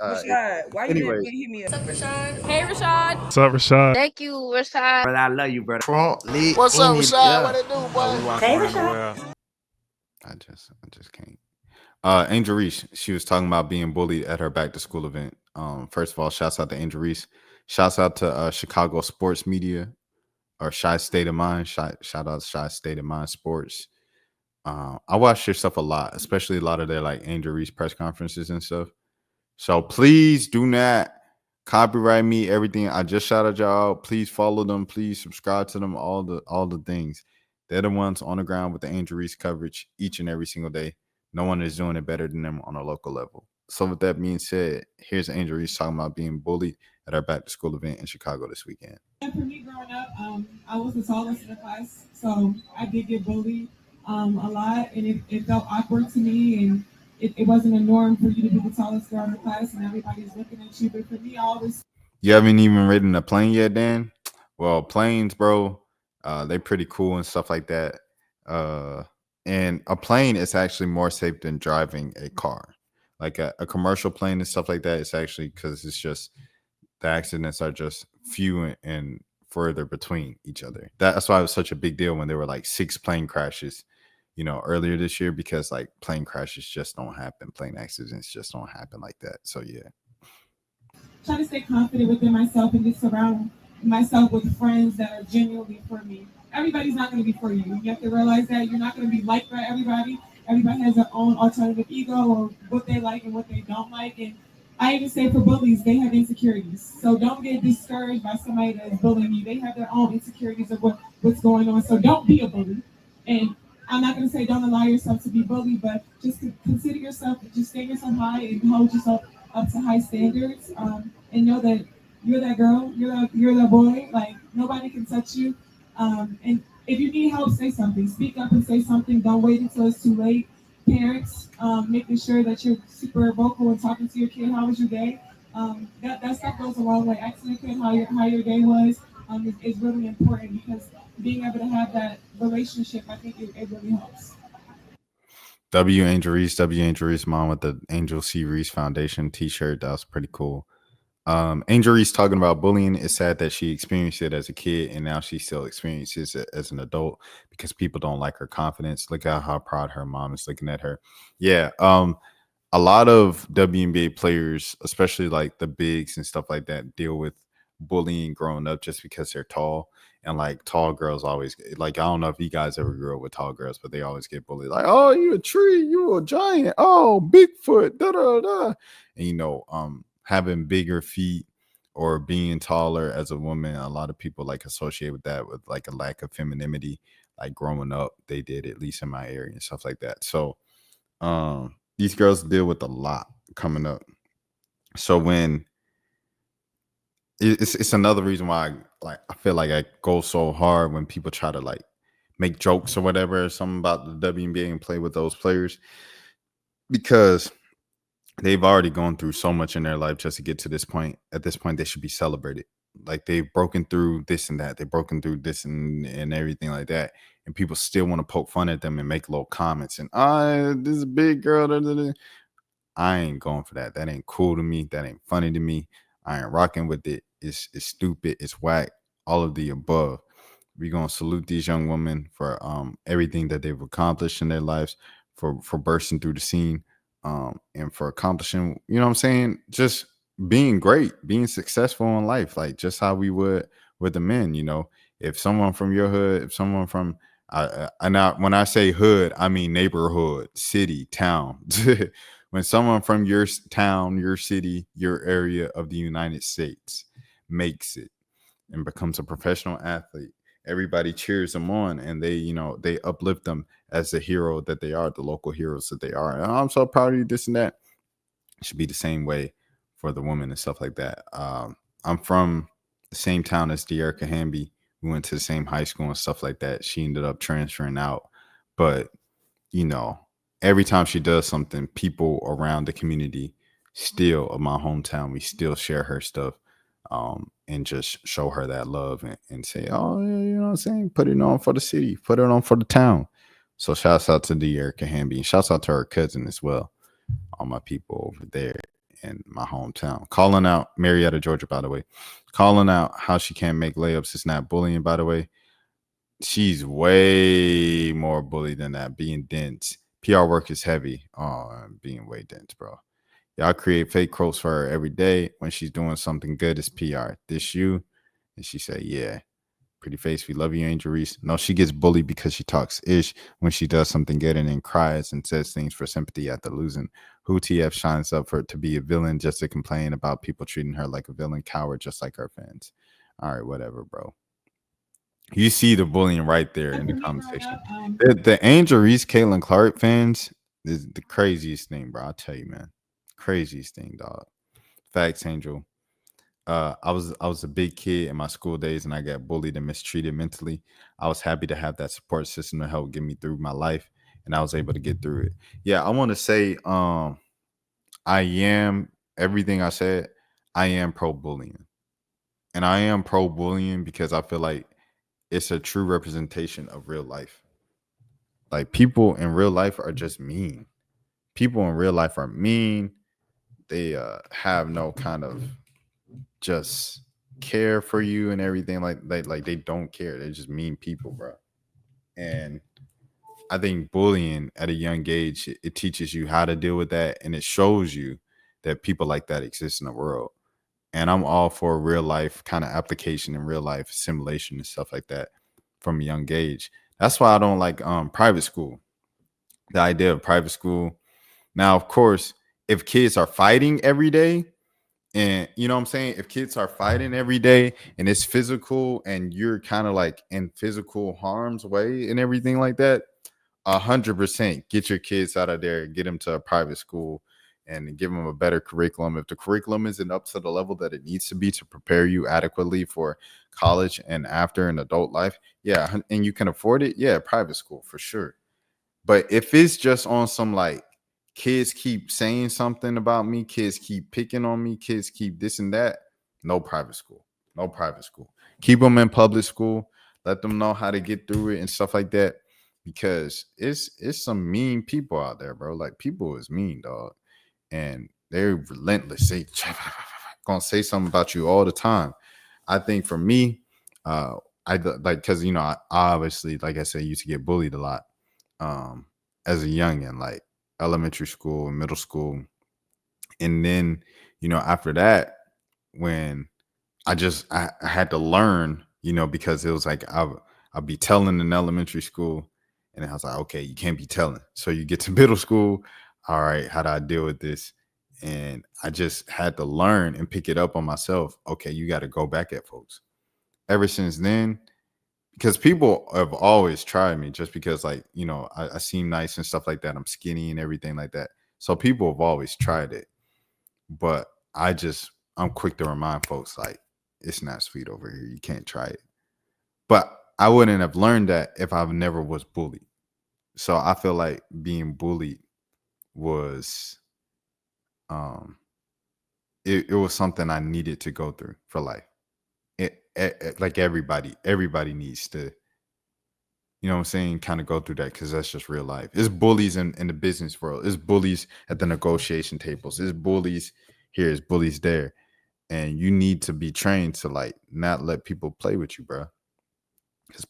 Rashad, why you didn't Anyways, hit me up? Rashad. Hey, Rashad. What's up, Rashad? Thank you, Rashad. brother, I love you, brother. What's up, Rashad? What it do, We boy? walking around the well. I just can't. Angel Reese, she was talking about being bullied at her back to school event. First of all, shouts out to Angel Reese. Shouts out to Chicago Sports Media or Shy State of Mind. Shout out to Shy State of Mind Sports. I watch their stuff a lot, especially a lot of their like Angel Reese press conferences and stuff. So please do not copyright me. Everything I just shouted y'all out. Please follow them. Please subscribe to them. All the things. They're the ones on the ground with the Angel Reese coverage each and every single day. No one is doing it better than them on a local level. So with that being said, here's Angel Reese talking about being bullied at our back to school event in Chicago this weekend. And for me growing up, I was the tallest in the class, so I did get bullied a lot, and it felt awkward to me, and it wasn't a norm for you to be the tallest girl in the class, and everybody's looking at you. But for me, I always You haven't even ridden a plane yet, Dan? Well, planes, bro, they pretty cool and stuff like that. And a plane is actually more safe than driving a car. Like a commercial plane and stuff like that, it's actually because it's just the accidents are just few and further between each other. That's why it was such a big deal when there were like 6 plane crashes, earlier this year, because like plane crashes just don't happen. Plane accidents just don't happen like that. So yeah. try to stay confident within myself and just surround myself with friends that are genuinely for me. Everybody's not going to be for you. You have to realize that you're not going to be liked by everybody. Everybody has their own alternative ego or what they like and what they don't like. And I even say for bullies, they have insecurities. So don't get discouraged by somebody that's bullying you. They have their own insecurities of what's going on. So don't be a bully. And I'm not going to say don't allow yourself to be bullied, but just consider yourself, just stand yourself high and hold yourself up to high standards, and know that you're that girl, you're that boy. Like nobody can touch you. And if you need help, say something. Speak up and say something. Don't wait until it's too late. Parents, making sure that you're super vocal and talking to your kid. How was your day? That stuff goes a long way. Asking your kid how your day was is really important because being able to have that relationship, I think it really helps. Angel Reese, mom with the Angel C. Reese Foundation t-shirt. That was pretty cool. Angel Reese talking about bullying. It's sad that she experienced it as a kid and now she still experiences it as an adult because people don't like her confidence. Look at how proud her mom is looking at her. Yeah. A lot of WNBA players, especially like the bigs and stuff like that, deal with bullying growing up just because they're tall. And like tall girls always like, I don't know if you guys ever grew up with tall girls, but they always get bullied. Like, oh, you a tree, you a giant, oh, Bigfoot, da da da. And having bigger feet or being taller as a woman, a lot of people like associate with that with like a lack of femininity. Like growing up, they did, at least in my area and stuff like that. So these girls deal with a lot coming up. So when it's another reason why I feel like I go so hard when people try to like make jokes or whatever or something about the WNBA and play with those players, because they've already gone through so much in their life just to get to this point. At this point, they should be celebrated. Like they've broken through this and that. They've broken through this and everything like that. And people still want to poke fun at them and make little comments and this is a big girl. Da, da, da. I ain't going for that. That ain't cool to me. That ain't funny to me. I ain't rocking with it. It's stupid. It's whack. All of the above. We're gonna salute these young women for everything that they've accomplished in their lives, for bursting through the scene, and for accomplishing, you know what I'm saying, just being great, being successful in life, like just how we would with the men. If someone from your hood, if someone from when I say hood, I mean neighborhood, city, town. When someone from your town, your city, your area of the United States makes it and becomes a professional athlete, everybody cheers them on and they uplift them as the hero that they are, the local heroes that they are. And I'm so proud of you, this and that. It should be the same way for the women and stuff like that. I'm from the same town as De'Erica Hamby. We went to the same high school and stuff like that. She ended up transferring out. But, every time she does something, people around the community still of my hometown, we still share her stuff, and just show her that love and say, oh, yeah, you know what I'm saying? Put it on for the city, put it on for the town. So shouts out to De'Erica Hamby and shouts out to her cousin as well. All my people over there in my hometown. Calling out Marietta, Georgia, by the way. Calling out how she can't make layups is not bullying, by the way. She's way more bullied than that. Being dense. PR work is heavy. Oh, I'm being way dense, bro. Y'all create fake quotes for her every day. When she's doing something good, it's PR. This you? And she said, yeah. Pretty face, we love you, Angel Reese. No, she gets bullied because she talks ish when she does something good and then cries and says things for sympathy after losing. Who TF shines up for to be a villain just to complain about people treating her like a villain, coward, just like her fans. All right, whatever, bro. You see the bullying right there in the conversation. The Angel Reese, Caitlin Clark fans is the craziest thing, bro. I'll tell you, man. Craziest thing, dog. Facts, Angel. I was a big kid in my school days and I got bullied and mistreated mentally. I was happy to have that support system to help get me through my life and I was able to get through it. Yeah, I want to say I am everything I said, I am pro bullying. And I am pro bullying because I feel like it's a true representation of real life. Like people in real life are just mean. People in real life are mean. They have no kind of just care for you and everything like they don't care. They're just mean people, bro. And I think bullying at a young age it teaches you how to deal with that and it shows you that people like that exist in the world. And I'm all for real life kind of application and real life simulation and stuff like that from a young age. That's why I don't like private school. The idea of private school. Now, of course, if kids are fighting every day, and you know what I'm saying? If kids are fighting every day and it's physical and you're kind of like in physical harm's way and everything like that, 100% get your kids out of there, get them to a private school and give them a better curriculum. If the curriculum isn't up to the level that it needs to be to prepare you adequately for college and after an adult life, yeah, and you can afford it, yeah, private school for sure. But if it's just on some like kids keep saying something about me, kids keep picking on me, kids keep this and that, no private school. No private school. Keep them in public school. Let them know how to get through it and stuff like that. Because it's some mean people out there, bro. Like people is mean, dog. And they're relentless. They gonna say something about you all the time. I think for me, I like because I obviously, like I said, used to get bullied a lot as a youngin, like elementary school, middle school, and then after that, when I had to learn, because it was like I'll be telling in elementary school, and I was like, okay, you can't be telling. So you get to middle school, all right, how do I deal with this? And I just had to learn and pick it up on myself. Okay, you got to go back at folks. Ever since then, because people have always tried me just because I seem nice and stuff like that. I'm skinny and everything like that. So people have always tried it. But I'm quick to remind folks like it's not sweet over here. You can't try it. But I wouldn't have learned that if I never was bullied. So I feel like being bullied was it was something I needed to go through for life. Like everybody needs to, you know what I'm saying, kind of go through that because that's just real life. It's bullies in the business world. It's bullies at the negotiation tables. It's bullies here. It's bullies there. And you need to be trained to like not let people play with you, bro. Because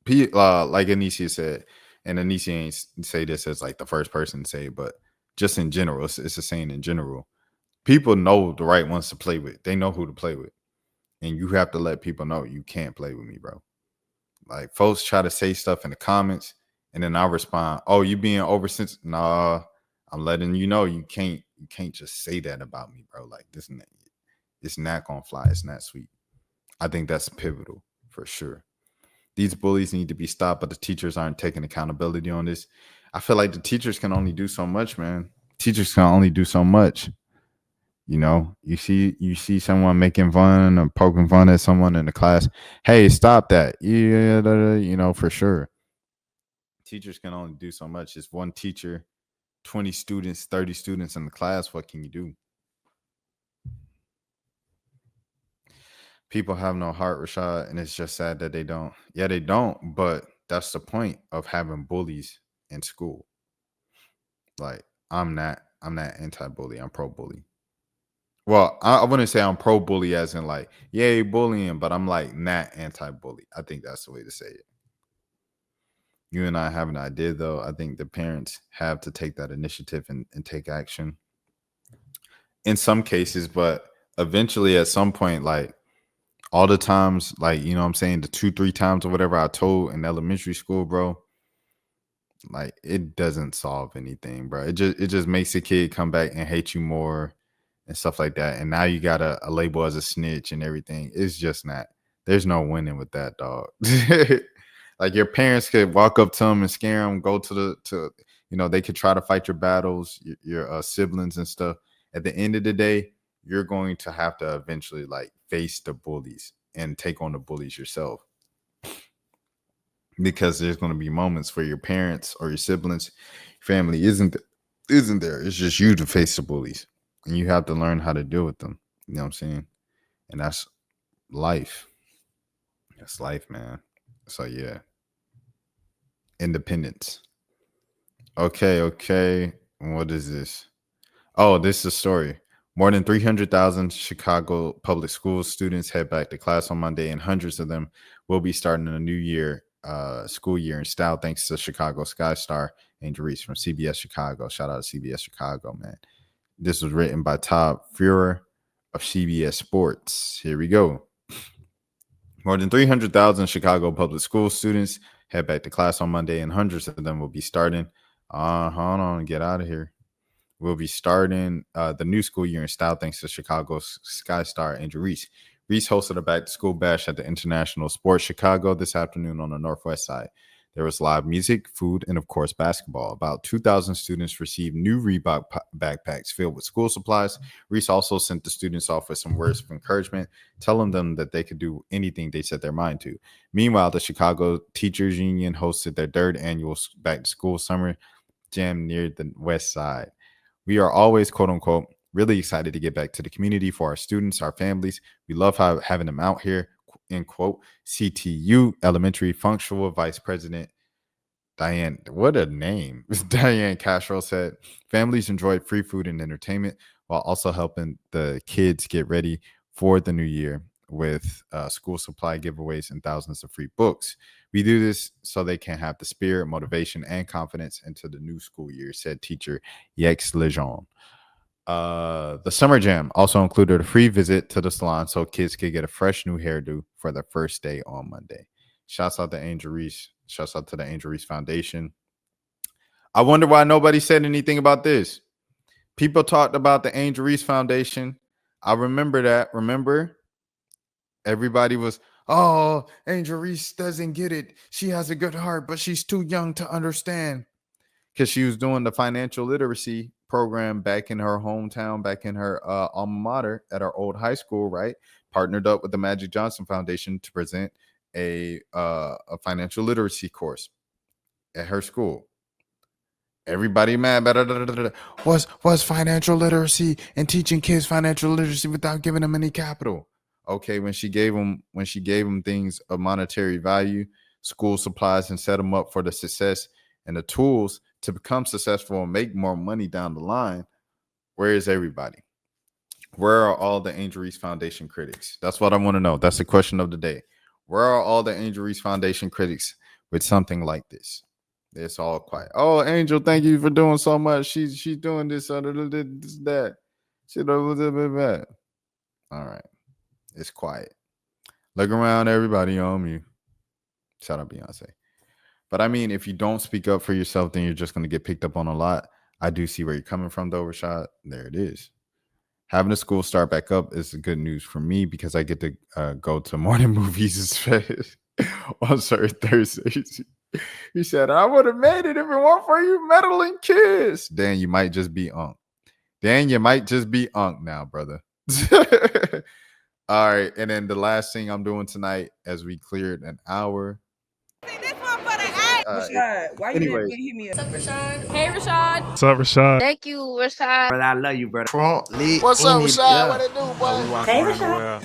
like Anicia said, and Anicia ain't say this as like the first person to say it, but just in general, it's a saying in general. People know the right ones to play with. They know who to play with. And you have to let people know you can't play with me, bro. Like folks try to say stuff in the comments, and then I respond, "Oh, you being oversensitive?" Nah, I'm letting you know you can't just say that about me, bro. Like this, it's not gonna fly. It's not sweet. I think that's pivotal for sure. These bullies need to be stopped, but the teachers aren't taking accountability on this. I feel like the teachers can only do so much, man. Teachers can only do so much. You see someone making fun or poking fun at someone in the class. Hey, stop that. Yeah, for sure. Teachers can only do so much. It's one teacher, 20 students, 30 students in the class. What can you do? People have no heart, Rashad, and it's just sad that they don't. Yeah, they don't, but that's the point of having bullies in school. Like, I'm I'm not anti-bully. I'm pro-bully. Well, I wouldn't say I'm pro-bully as in like, yay, bullying, but I'm like not anti-bully. I think that's the way to say it. You and I have an idea, though. I think the parents have to take that initiative and take action in some cases, but eventually at some point, like all the times, like, you know what I'm saying, the 2-3 times or whatever I told in elementary school, bro, like it doesn't solve anything, bro. It just makes the kid come back and hate you more and stuff like that. And now you got a label as a snitch and everything. It's just not, there's no winning with that, dog. Like your parents could walk up to them and scare them, go to they could try to fight your battles, your siblings and stuff. At the end of the day, you're going to have to eventually like face the bullies and take on the bullies yourself. Because there's going to be moments where your parents or your siblings, family isn't there. It's just you to face the bullies. And you have to learn how to deal with them. You know what I'm saying? And that's life. That's life, man. So yeah. Independence. Okay. What is this? Oh, this is a story. More than 300,000 Chicago public school students head back to class on Monday, and hundreds of them will be starting a new school year in style, thanks to Chicago Sky Star and Reese from CBS Chicago. Shout out to CBS Chicago, man. This was written by Todd Fuhrer of CBS Sports. Here we go. More than 300,000 Chicago public school students head back to class on Monday, and hundreds of them will be starting. Hold on, get out of here. We'll be starting the new school year in style, thanks to Chicago's Sky Star Andrew Reese. Reese hosted a back-to-school bash at the International Sports Chicago this afternoon on the Northwest Side. There was live music, food, and, of course, basketball. About 2,000 students received new Reebok backpacks filled with school supplies. Reese also sent the students off with some words of encouragement, telling them that they could do anything they set their mind to. Meanwhile, the Chicago Teachers Union hosted their third annual back-to-school summer jam near the West Side. We are always, quote unquote, really excited to get back to the community for our students, our families. We love having them out here, end quote. CTU Elementary Functional Vice President Diane, what a name, Diane Castro said. Families enjoyed free food and entertainment while also helping the kids get ready for the new year with school supply giveaways and thousands of free books. We do this so they can have the spirit, motivation, and confidence into the new school year, said teacher Yex Lejeune. The summer jam also included a free visit to the salon so kids could get a fresh new hairdo for their first day on Monday. Shouts out to Angel Reese. Shouts out to the Angel Reese Foundation. I wonder why nobody said anything about this. People talked about the Angel Reese Foundation. I remember that. Remember? Everybody was, oh, Angel Reese doesn't get it. She has a good heart, but she's too young to understand. Because she was doing the financial literacy program back in her hometown, back in her alma mater at our old high school, right? Partnered up with the Magic Johnson Foundation to present a financial literacy course at her school. Everybody mad. What's financial literacy and teaching kids financial literacy without giving them any capital? Okay, when she gave them things of monetary value, school supplies, and set them up for the success and the tools to become successful and make more money down the line, where is everybody? Where are all the Angel Reese Foundation critics? That's what I want to know. That's the question of the day. Where are all the Angel Reese Foundation critics with something like this? It's all quiet. Oh, Angel, thank you for doing so much. She's doing this, that. All right. It's quiet. Look around, everybody on mute. Shout out Beyonce. But I mean, if you don't speak up for yourself, then you're just going to get picked up on a lot. I do see where you're coming from, though, Rashad. There it is. Having the school start back up is good news for me because I get to go to morning movies on certain Thursdays. He said, I would have made it if it weren't for you meddling kids. Dan, you might just be unk. Now, brother. All right. And then the last thing I'm doing tonight as we cleared an hour. Rashad, why you didn't hit me up? What's up, Rashad? Hey, Rashad. What's up, Rashad? Thank you, Rashad. Brother, I love you, brother. What's up, Rashad? What it do, boy? Hey, Rashad.